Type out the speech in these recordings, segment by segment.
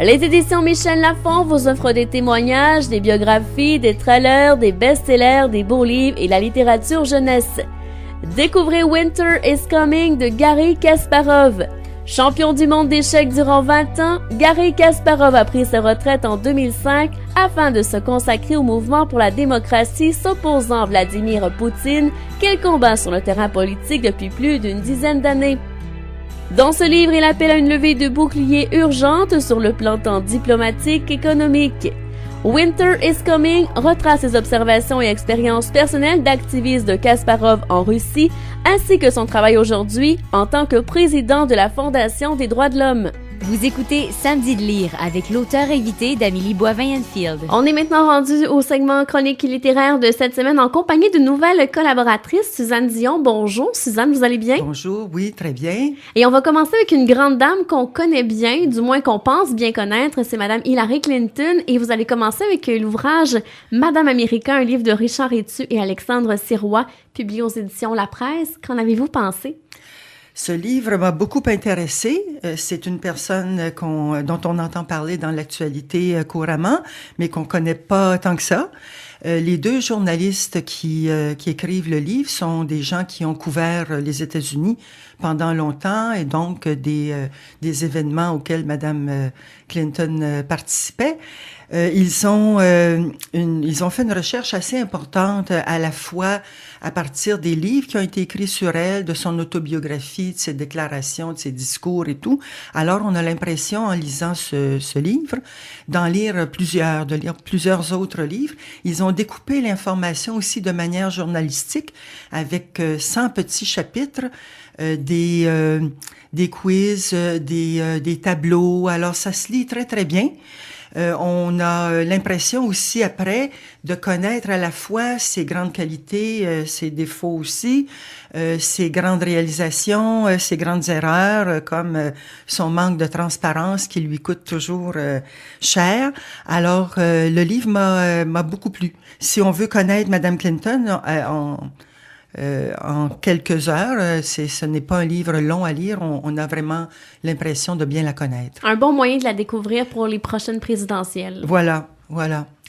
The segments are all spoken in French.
Les éditions Michel Lafon vous offrent des témoignages, des biographies, des trailers, des best-sellers, des beaux livres et la littérature jeunesse. Découvrez Winter is Coming de Garry Kasparov. Champion du monde d'échecs durant 20 ans, Garry Kasparov a pris sa retraite en 2005 afin de se consacrer au mouvement pour la démocratie s'opposant à Vladimir Poutine qu'il combat sur le terrain politique depuis plus d'une dizaine d'années. Dans ce livre, il appelle à une levée de bouclier urgente sur le plan tant diplomatique qu'économique. Winter is Coming retrace ses observations et expériences personnelles d'activiste de Kasparov en Russie, ainsi que son travail aujourd'hui en tant que président de la Fondation des droits de l'homme. Vous écoutez Samedi de lire avec l'auteur invité d'Amélie Boivin-Enfield. On est maintenant rendu au segment chronique littéraire de cette semaine en compagnie d'une nouvelle collaboratrice, Suzanne Dion. Bonjour, Suzanne, vous allez bien? Bonjour, oui, très bien. Et on va commencer avec une grande dame qu'on connaît bien, du moins qu'on pense bien connaître, c'est Madame Hillary Clinton. Et vous allez commencer avec l'ouvrage Madame Américain, un livre de Richard Etu et Alexandre Sirois, publié aux éditions La Presse. Qu'en avez-vous pensé? Ce livre m'a beaucoup intéressée. C'est une personne dont on entend parler dans l'actualité couramment, mais qu'on connaît pas tant que ça. Les deux journalistes qui écrivent le livre sont des gens qui ont couvert les États-Unis pendant longtemps et donc des événements auxquels Madame Clinton participait. Ils ont fait une recherche assez importante à la fois à partir des livres qui ont été écrits sur elle, de son autobiographie, de ses déclarations, de ses discours et tout. Alors, on a l'impression, en lisant ce livre, de lire plusieurs autres livres. Ils ont découpé l'information aussi de manière journalistique avec 100 petits chapitres, des quiz, des tableaux. Alors, ça se lit très, très bien. On a l'impression aussi après de connaître à la fois ses grandes qualités, ses défauts aussi, ses grandes réalisations, ses grandes erreurs, comme son manque de transparence qui lui coûte toujours cher. Alors, le livre m'a beaucoup plu. Si on veut connaître Madame Clinton en quelques heures, ce n'est pas un livre long à lire, on a vraiment l'impression de bien la connaître. Un bon moyen de la découvrir pour les prochaines présidentielles. Voilà.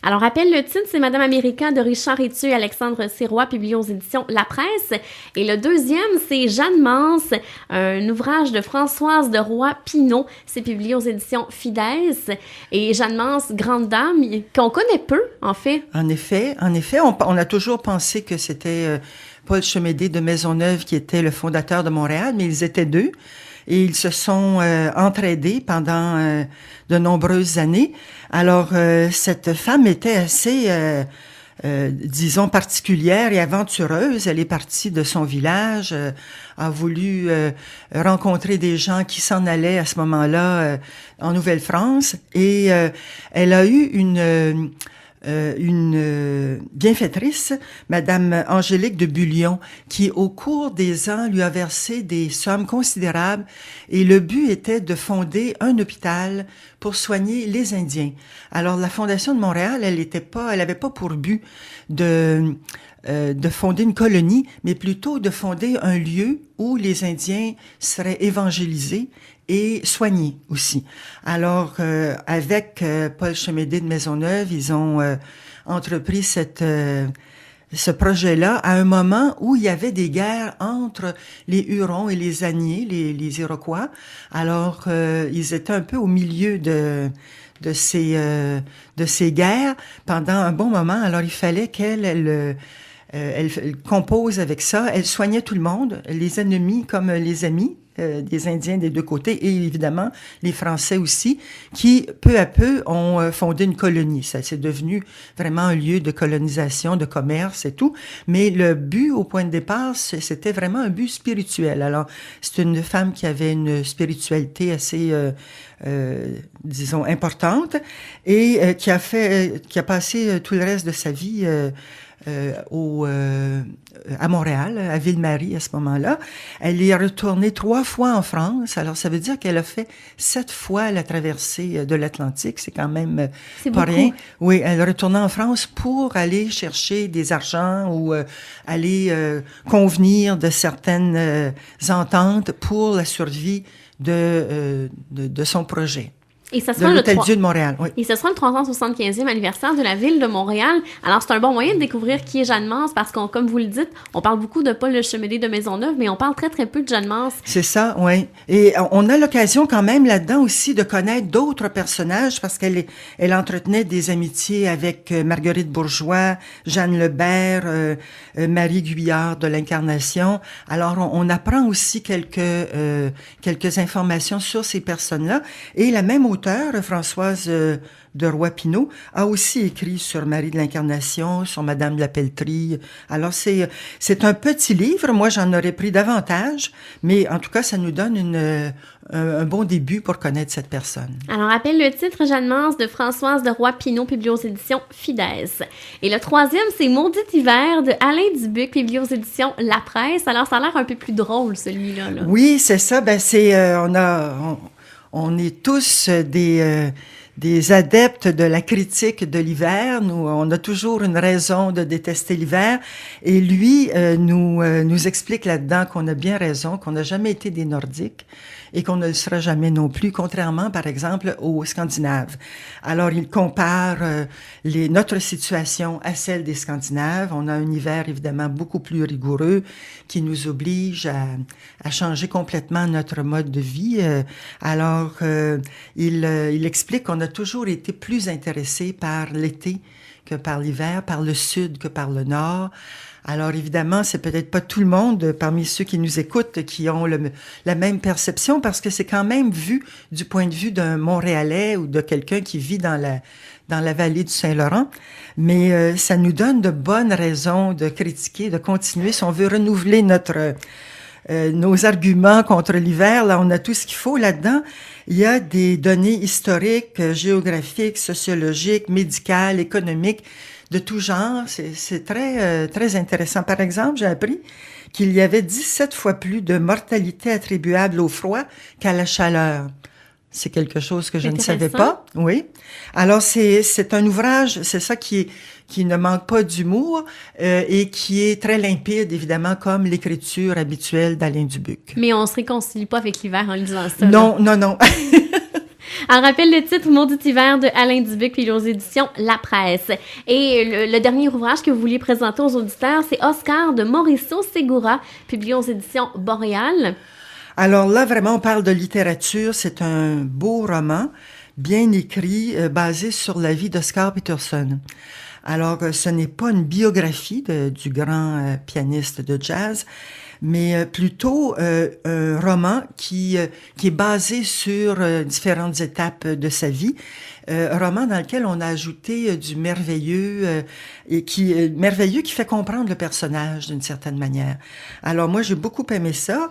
Alors, rappelle le titre, c'est Madame Américain de Richard Etu et Alexandre Sirois, publié aux éditions La Presse. Et le deuxième, c'est Jeanne Mance, un ouvrage de Françoise de Roy-Pinot. C'est publié aux éditions Fidesz. Et Jeanne Mance, grande dame, qu'on connaît peu, en fait. En effet, on a toujours pensé que c'était Paul Chemédé de Maisonneuve qui était le fondateur de Montréal, mais ils étaient deux. Et ils se sont entraidés pendant de nombreuses années. Alors, cette femme était assez, disons, particulière et aventureuse. Elle est partie de son village, a voulu rencontrer des gens qui s'en allaient à ce moment-là en Nouvelle-France. Et elle a eu une bienfaitrice, Madame Angélique de Bullion, qui, au cours des ans, lui a versé des sommes considérables et le but était de fonder un hôpital pour soigner les Indiens. Alors, la Fondation de Montréal, elle avait pas pour but de fonder une colonie, mais plutôt de fonder un lieu où les Indiens seraient évangélisés et soignés aussi. Alors, avec Paul Chemédé de Maisonneuve, ils ont entrepris ce projet-là à un moment où il y avait des guerres entre les Hurons et les Aniers, les Iroquois. Alors, ils étaient un peu au milieu de ces guerres pendant un bon moment. Alors, il fallait qu'elle compose avec ça. Elle soignait tout le monde, les ennemis comme les amis. Des Indiens des deux côtés et évidemment les Français aussi, qui peu à peu ont fondé une colonie. Ça c'est devenu vraiment un lieu de colonisation, de commerce et tout. Mais le but au point de départ, c'était vraiment un but spirituel. Alors c'est une femme qui avait une spiritualité assez, disons, importante et qui a passé tout le reste de sa vie à Montréal, à Ville-Marie à ce moment-là. Elle est retournée 3 fois en France. Alors, ça veut dire qu'elle a fait 7 fois la traversée de l'Atlantique. C'est quand même pas rien. Oui, elle est retournée en France pour aller chercher des argents ou aller convenir de certaines ententes pour la survie de son projet. Et ça de sera l'Hôtel-Dieu de Montréal. Oui. Et ce sera le 375e anniversaire de la ville de Montréal. Alors, c'est un bon moyen de découvrir qui est Jeanne Mance parce qu'on, comme vous le dites, on parle beaucoup de Paul Le Chemelée de Maisonneuve, mais on parle très, très peu de Jeanne Mance. C'est ça, oui. Et on a l'occasion quand même là-dedans aussi de connaître d'autres personnages parce elle entretenait des amitiés avec Marguerite Bourgeois, Jeanne Lebert, Marie Guyard de l'Incarnation. Alors, on apprend aussi quelques informations sur ces personnes-là. Et la même auteure, Françoise de Roy-Pinot, a aussi écrit sur Marie de l'Incarnation, sur Madame de la Pelletrie. Alors, c'est un petit livre. Moi, j'en aurais pris davantage, mais en tout cas, ça nous donne un bon début pour connaître cette personne. Alors, rappelle le titre, Jeanne Mance, de Françoise de Roy-Pinot, publié aux éditions Fidès. Et le troisième, c'est Maudit hiver, de Alain Dubuc, publié aux éditions La Presse. Alors, ça a l'air un peu plus drôle, celui-là. Là. Oui, c'est ça. Ben, on est tous des adeptes de la critique de l'hiver. Nous, on a toujours une raison de détester l'hiver. Et lui nous explique là-dedans qu'on a bien raison, qu'on n'a jamais été des Nordiques et qu'on ne le sera jamais non plus, contrairement, par exemple, aux Scandinaves. Alors, il compare notre situation à celle des Scandinaves. On a un hiver, évidemment, beaucoup plus rigoureux qui nous oblige à changer complètement notre mode de vie. Alors, il explique qu'on a toujours été plus intéressé par l'été que par l'hiver, par le sud que par le nord. Alors, évidemment, c'est peut-être pas tout le monde parmi ceux qui nous écoutent qui ont la même perception parce que c'est quand même vu du point de vue d'un Montréalais ou de quelqu'un qui vit dans la vallée du Saint-Laurent. Mais ça nous donne de bonnes raisons de critiquer, de continuer. Si on veut renouveler nos arguments contre l'hiver, là, on a tout ce qu'il faut là-dedans. Il y a des données historiques, géographiques, sociologiques, médicales, économiques, de tout genre. C'est très, très intéressant. Par exemple, j'ai appris qu'il y avait 17 fois plus de mortalité attribuable au froid qu'à la chaleur. C'est quelque chose que je ne savais pas. Oui. Alors, c'est un ouvrage, c'est ça qui ne manque pas d'humour et qui est très limpide, évidemment, comme l'écriture habituelle d'Alain Dubuc. Mais on se réconcilie pas avec l'hiver en lisant ça. Non, là. Non. Alors, rappelle le titre Maudit hiver de Alain Dubuc, puis aux éditions La Presse. Et le dernier ouvrage que vous vouliez présenter aux auditeurs, c'est Oscar de Mauricio Segura, publié aux éditions Boréal. Alors là, vraiment, on parle de littérature. C'est un beau roman, bien écrit, basé sur la vie d'Oscar Peterson. Alors, ce n'est pas une biographie du grand pianiste de jazz, mais plutôt un roman qui est basé sur différentes étapes de sa vie. Un roman dans lequel on a ajouté du merveilleux merveilleux qui fait comprendre le personnage d'une certaine manière. Alors moi, j'ai beaucoup aimé ça.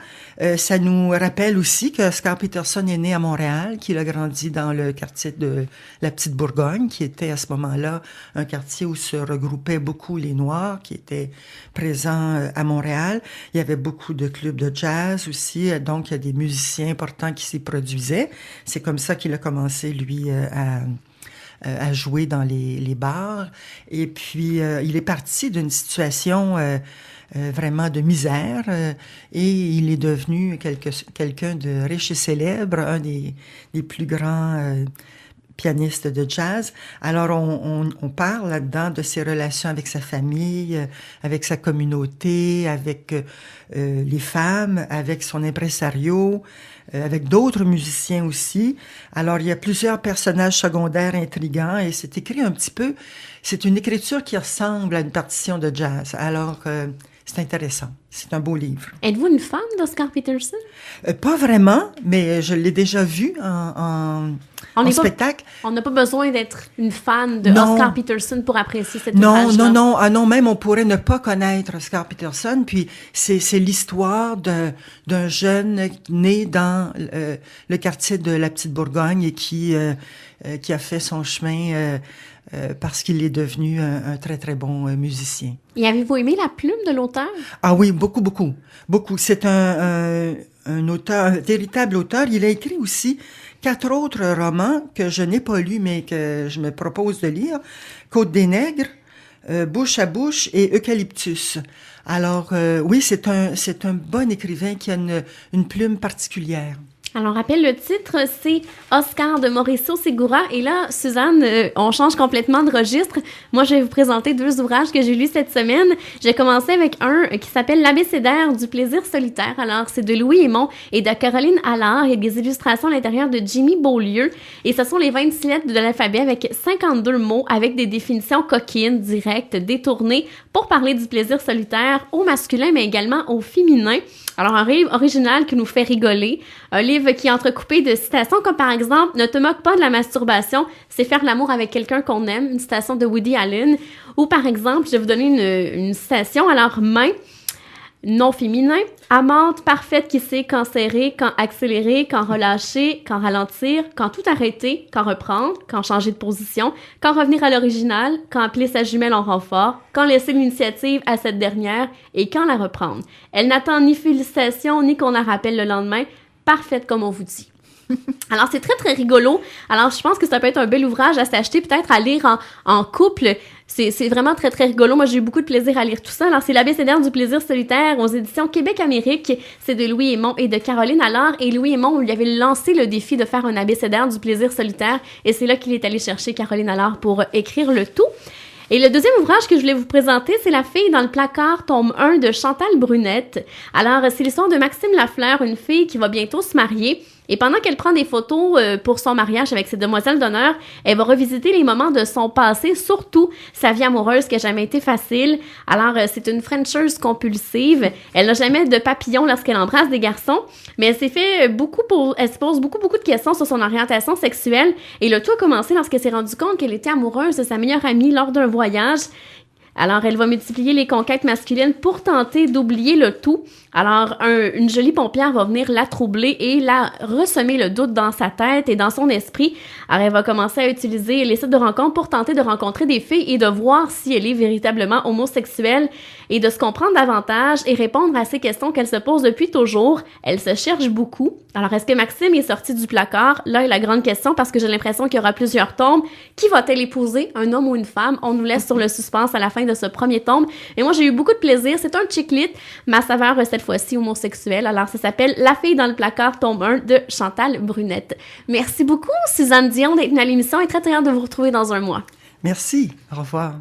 Ça nous rappelle aussi que Oscar Peterson est né à Montréal, qu'il a grandi dans le quartier de la Petite Bourgogne, qui était à ce moment-là un quartier où se regroupaient beaucoup les Noirs qui étaient présents à Montréal. Il y avait beaucoup de clubs de jazz aussi, donc il y a des musiciens importants qui s'y produisaient. C'est comme ça qu'il a commencé, lui, à jouer dans les bars. Et puis, il est parti d'une situation vraiment de misère et il est devenu quelqu'un de riche et célèbre, un des plus grands pianiste de jazz. Alors, on parle là-dedans de ses relations avec sa famille, avec sa communauté, avec les femmes, avec son impresario, avec d'autres musiciens aussi. Alors, il y a plusieurs personnages secondaires intrigants et c'est écrit un petit peu... C'est une écriture qui ressemble à une partition de jazz. Alors, c'est intéressant. C'est un beau livre. Êtes-vous une fan d'Oscar Peterson? Pas vraiment, mais je l'ai déjà vu en spectacle. On n'a pas besoin d'être une fan de Oscar Peterson pour apprécier cet ouvrage-là. Non. Ah non, même on pourrait ne pas connaître Oscar Peterson. Puis c'est l'histoire d'un jeune né dans le quartier de la Petite Bourgogne et qui a fait son chemin parce qu'il est devenu un très, très bon musicien. Et avez-vous aimé la plume de l'auteur? Ah oui, beaucoup. C'est un auteur, un véritable auteur. Il a écrit aussi 4 autres romans que je n'ai pas lus, mais que je me propose de lire. Côte des Nègres, Bouche à bouche et Eucalyptus. Alors, oui, c'est un bon écrivain qui a une plume particulière. Alors, rappelle le titre, c'est Oscar de Mauricio Segura. Et là, Suzanne, on change complètement de registre. Moi, je vais vous présenter 2 ouvrages que j'ai lus cette semaine. J'ai commencé avec un qui s'appelle L'Abécédaire du plaisir solitaire. Alors, c'est de Louis Hémon et de Caroline Allard. Il y a des illustrations à l'intérieur de Jimmy Beaulieu. Et ce sont les 26 lettres de l'alphabet avec 52 mots avec des définitions coquines, directes, détournées pour parler du plaisir solitaire au masculin, mais également au féminin. Alors, un livre original qui nous fait rigoler, un livre qui est entrecoupé de citations comme par exemple « Ne te moque pas de la masturbation, c'est faire l'amour avec quelqu'un qu'on aime », une citation de Woody Allen. Ou par exemple, je vais vous donner une citation, alors « Main », non féminin, amante parfaite qui sait quand serrer, quand accélérer, quand relâcher, quand ralentir, quand tout arrêter, quand reprendre, quand changer de position, quand revenir à l'original, quand appeler sa jumelle en renfort, quand laisser l'initiative à cette dernière et quand la reprendre. Elle n'attend ni félicitations ni qu'on la rappelle le lendemain, parfaite comme on vous dit. Alors, c'est très, très rigolo. Alors, je pense que ça peut être un bel ouvrage à s'acheter, peut-être à lire en couple. C'est vraiment très, très rigolo. Moi, j'ai eu beaucoup de plaisir à lire tout ça. Alors, c'est L'Abécédaire du plaisir solitaire aux éditions Québec-Amérique. C'est de Louis Hémon et de Caroline Allard. Et Louis Hémon, lui avait lancé le défi de faire un abécédaire du plaisir solitaire. Et c'est là qu'il est allé chercher Caroline Allard pour écrire le tout. Et le deuxième ouvrage que je voulais vous présenter, c'est La fille dans le placard, tome 1 de Chantal Brunette. Alors, c'est l'histoire de Maxime Lafleur, une fille qui va bientôt se marier. Et pendant qu'elle prend des photos pour son mariage avec ses demoiselles d'honneur, elle va revisiter les moments de son passé, surtout sa vie amoureuse qui n'a jamais été facile. Alors, c'est une Frencheuse compulsive. Elle n'a jamais de papillon lorsqu'elle embrasse des garçons, mais elle s'est fait elle se pose beaucoup de questions sur son orientation sexuelle. Et le tout a commencé lorsqu'elle s'est rendue compte qu'elle était amoureuse de sa meilleure amie lors d'un voyage. Alors, elle va multiplier les conquêtes masculines pour tenter d'oublier le tout. Alors, une jolie pompière va venir la troubler et la ressemer le doute dans sa tête et dans son esprit. Alors, elle va commencer à utiliser les sites de rencontres pour tenter de rencontrer des filles et de voir si elle est véritablement homosexuelle et de se comprendre davantage et répondre à ces questions qu'elle se pose depuis toujours. Elle se cherche beaucoup. Alors, est-ce que Maxime est sorti du placard? Là est la grande question parce que j'ai l'impression qu'il y aura plusieurs tomes. Qui va-t-elle épouser? Un homme ou une femme? On nous laisse sur le suspense à la fin de ce premier tome. Et moi, j'ai eu beaucoup de plaisir. C'est un chick-lit, ma saveur cette fois-ci homosexuelle. Alors, ça s'appelle La fille dans le placard, tome 1 de Chantal Brunette. Merci beaucoup, Suzanne Dion, d'être venue à l'émission et très hâte de vous retrouver dans un mois. Merci. Au revoir.